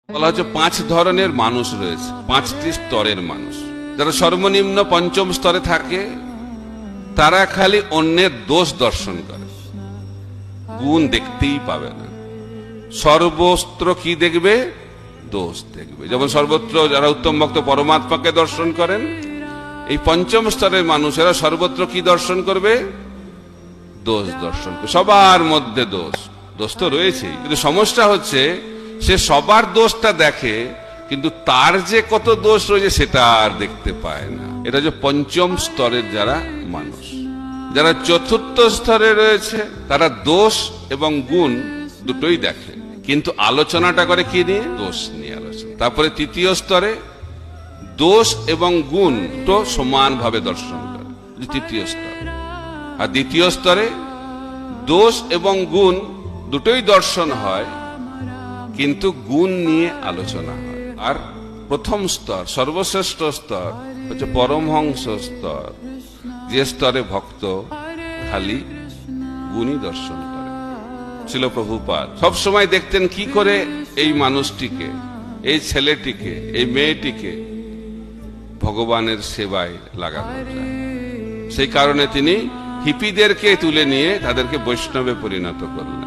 বলা হচ্ছে 5 ধরনের মানুষ রয়েছে, 5টি স্তরের মানুষ। যারা সর্বনিম্ন 5ম স্তরে থাকে তারা খালি অন্যের দোষ দর্শন করে, গুণ দেখতেই পাবে না। সর্বত্র কি দেখবে? দোষ দেখবে। যেমন সর্বত্র যারা উত্তম ভক্ত পরমাত্মাকে দর্শন করেন, এই 5ম স্তরের মানুষেরা সর্বত্র কি দর্শন করবে? দোষ দর্শন করবে। সবার মধ্যে দোষ, দোষ তো রয়েছেই, কিন্তু সমস্যা হচ্ছে সে সবার দোষটা দেখে, কিন্তু তার যে কত দোষ রয়েছে সেটা আর দেখতে পায় না। এটা হচ্ছে 5ম স্তরের যারা মানুষ। যারা 4র্থ স্তরে রয়েছে তারা দোষ এবং গুণ দুটোই দেখে, কিন্তু আলোচনাটা করে কি নিয়ে? দোষ নিয়ে আলোচনা। তারপরে 3য় স্তরে দোষ এবং গুণ তো সমানভাবে দর্শন করে, 3য় স্তর। আর 2য় স্তরে দোষ এবং গুণ দুটোই দর্শন হয়, কিন্তু গুণ নিয়ে আলোচনা হয়। আর 1ম স্তর, সর্বশ্রেষ্ঠ স্তর হচ্ছে পরমহংস স্তর, যে স্তরে ভক্ত খালি গুণই দর্শন করে। ছিল প্রভুপাদ সবসময় দেখতেন কি করে এই মানুষটিকে, এই ছেলেটিকে, এই মেয়েটিকে ভগবানের সেবায় লাগানো যায়। সেই কারণে তিনি হিপিদেরকে তুলে নিয়ে তাদেরকে বৈষ্ণবে পরিণত করলেন।